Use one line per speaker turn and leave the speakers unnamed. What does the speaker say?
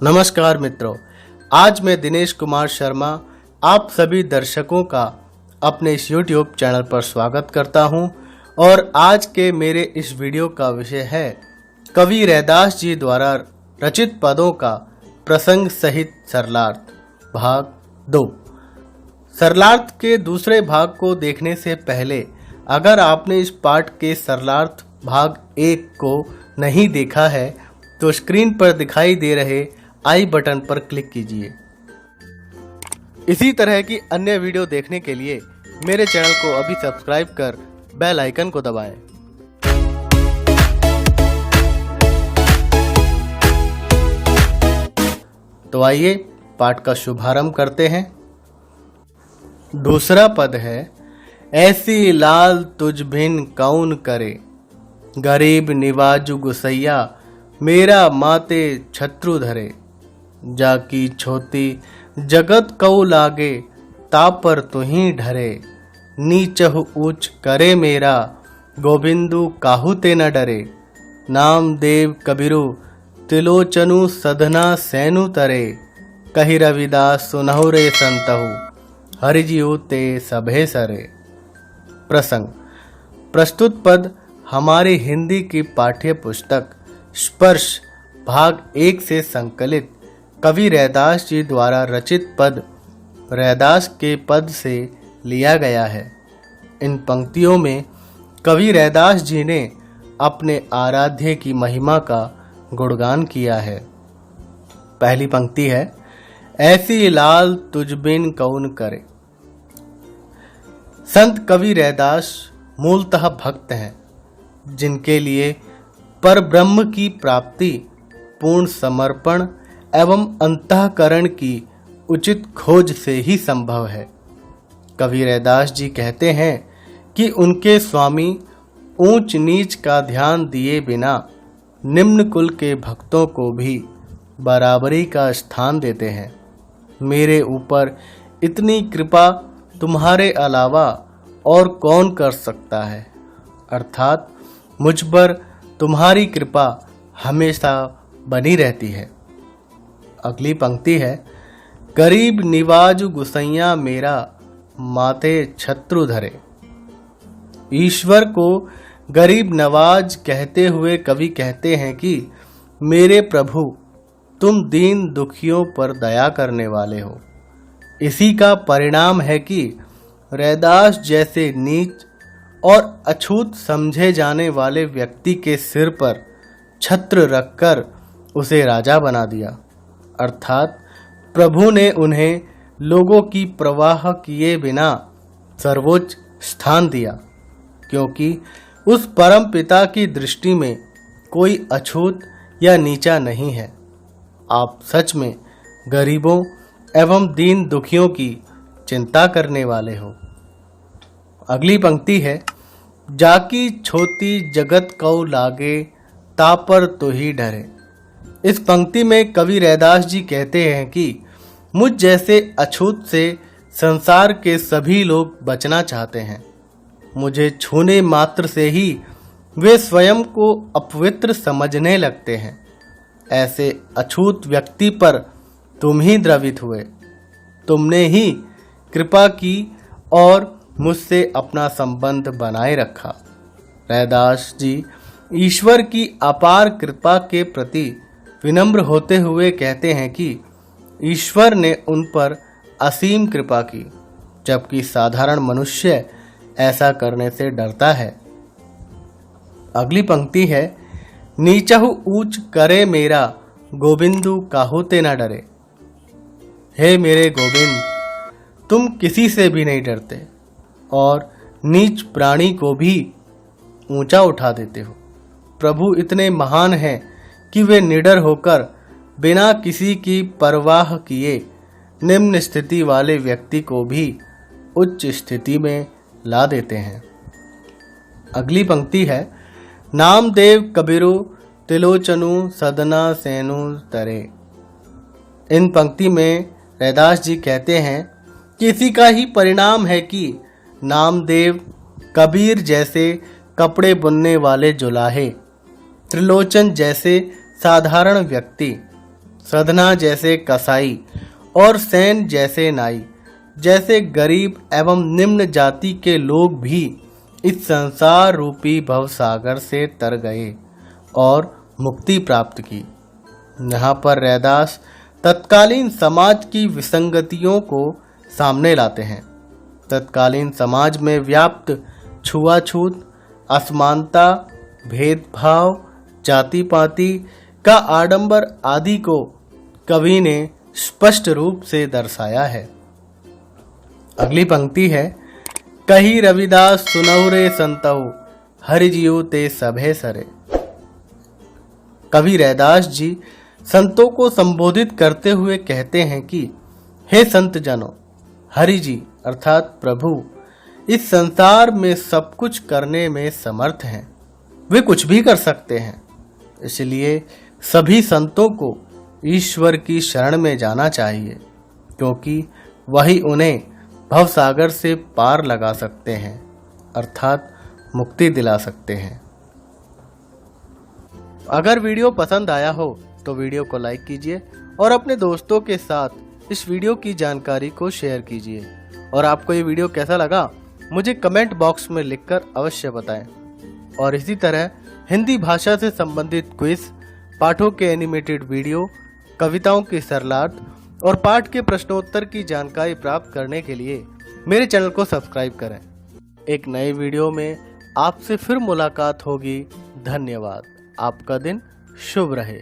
नमस्कार मित्रों, आज मैं दिनेश कुमार शर्मा आप सभी दर्शकों का अपने इस YouTube चैनल पर स्वागत करता हूं और आज के मेरे इस वीडियो का विषय है कवि रैदास जी द्वारा रचित पदों का प्रसंग सहित सरलार्थ भाग 2। सरलार्थ के दूसरे भाग को देखने से पहले अगर आपने इस पाठ के सरलार्थ भाग 1 को नहीं देखा है तो स्क्रीन पर दिखाई दे रहे आई बटन पर क्लिक कीजिए। इसी तरह की अन्य वीडियो देखने के लिए मेरे चैनल को अभी सब्सक्राइब कर बेल आइकन को दबाएं। तो आइए पाठ का शुभारंभ करते हैं। दूसरा पद है, ऐसी लाल तुझ भिन कौन करे, गरीब निवाजु गुसैया मेरा माते छत्रु धरे, जाकी छोती जगत कऊ लागे तापर तुही ढरे, नीचहु ऊंच करे मेरा गोविंदु काहू ते न डरे, नाम देव कबीरु तिलोचनु सधना सैनु तरे, कहि रविदास सुनहु रे संतहु हरिजियु ते सभे सरे। प्रसंग। प्रस्तुत पद हमारी हिंदी की पाठ्य पुस्तक स्पर्श भाग 1 से संकलित कवि रैदास जी द्वारा रचित पद रैदास के पद से लिया गया है। इन पंक्तियों में कवि रैदास जी ने अपने आराध्य की महिमा का गुणगान किया है। पहली पंक्ति है, ऐसी लाल तुझ बिन कौन करे। संत कवि रैदास मूलतः भक्त हैं, जिनके लिए परब्रह्म की प्राप्ति पूर्ण समर्पण एवं अंतःकरण की उचित खोज से ही संभव है। कवि रैदास जी कहते हैं कि उनके स्वामी ऊंच नीच का ध्यान दिए बिना निम्न कुल के भक्तों को भी बराबरी का स्थान देते हैं। मेरे ऊपर इतनी कृपा तुम्हारे अलावा और कौन कर सकता है, अर्थात मुझ पर तुम्हारी कृपा हमेशा बनी रहती है। अगली पंक्ति है, गरीब निवाज गुसैया मेरा माथे छत्रु धरे। ईश्वर को गरीब नवाज कहते हुए कवि कहते हैं कि मेरे प्रभु तुम दीन दुखियों पर दया करने वाले हो। इसी का परिणाम है कि रैदास जैसे नीच और अछूत समझे जाने वाले व्यक्ति के सिर पर छत्र रखकर उसे राजा बना दिया, अर्थात प्रभु ने उन्हें लोगों की प्रवाह किए बिना सर्वोच्च स्थान दिया, क्योंकि उस परम पिता की दृष्टि में कोई अछूत या नीचा नहीं है। आप सच में गरीबों एवं दीन दुखियों की चिंता करने वाले हो। अगली पंक्ति है, जाकी छोटी जगत कऊ लागे तापर तो ही डरे। इस पंक्ति में कवि रैदास जी कहते हैं कि मुझ जैसे अछूत से संसार के सभी लोग बचना चाहते हैं। मुझे छूने मात्र से ही वे स्वयं को अपवित्र समझने लगते हैं। ऐसे अछूत व्यक्ति पर तुम ही द्रवित हुए, तुमने ही कृपा की और मुझसे अपना संबंध बनाए रखा। रैदास जी ईश्वर की अपार कृपा के प्रति विनम्र होते हुए कहते हैं कि ईश्वर ने उन पर असीम कृपा की, जबकि साधारण मनुष्य ऐसा करने से डरता है। अगली पंक्ति है, नीचहु ऊंच करे मेरा गोविंदु काहू ते न डरे। हे मेरे गोविंद, तुम किसी से भी नहीं डरते और नीच प्राणी को भी ऊंचा उठा देते हो। प्रभु इतने महान हैं कि वे निडर होकर बिना किसी की परवाह किए निम्न स्थिति वाले व्यक्ति को भी उच्च स्थिति में ला देते हैं। अगली पंक्ति है, नामदेव कबीरु तिलोचनु सदना सैनु तरे। इन पंक्ति में रैदास जी कहते हैं कि इसी का ही परिणाम है कि नामदेव कबीर जैसे कपड़े बुनने वाले जुलाहे, त्रिलोचन जैसे साधारण व्यक्ति सधना जैसे कसाई और सेन जैसे नाई जैसे गरीब एवं निम्न जाति के लोग भी इस संसार रूपी भवसागर से तर गए और मुक्ति प्राप्त की। यहाँ पर रैदास तत्कालीन समाज की विसंगतियों को सामने लाते हैं। तत्कालीन समाज में व्याप्त छुआछूत, असमानता, भेदभाव, जाति पाति का आडंबर आदि को कवि ने स्पष्ट रूप से दर्शाया है। अगली पंक्ति है, कही रविदास सुनहु रे संतहु, हरि जियु ते सभे सरे। कवि रैदास जी संतों को संबोधित करते हुए कहते हैं कि हे संत जनों, हरि जी अर्थात प्रभु इस संसार में सब कुछ करने में समर्थ हैं, वे कुछ भी कर सकते हैं। इसलिए सभी संतों को ईश्वर की शरण में जाना चाहिए, क्योंकि वही उन्हें भवसागर से पार लगा सकते हैं अर्थात मुक्ति दिला सकते हैं। अगर वीडियो पसंद आया हो तो वीडियो को लाइक कीजिए और अपने दोस्तों के साथ इस वीडियो की जानकारी को शेयर कीजिए। और आपको ये वीडियो कैसा लगा मुझे कमेंट बॉक्स में लिखकर अवश्य बताएं। और इसी तरह हिंदी भाषा से संबंधित क्विज, पाठों के एनिमेटेड वीडियो, कविताओं के सरलार्थ और पाठ के प्रश्नोत्तर की जानकारी प्राप्त करने के लिए मेरे चैनल को सब्सक्राइब करें। एक नए वीडियो में आपसे फिर मुलाकात होगी। धन्यवाद। आपका दिन शुभ रहे।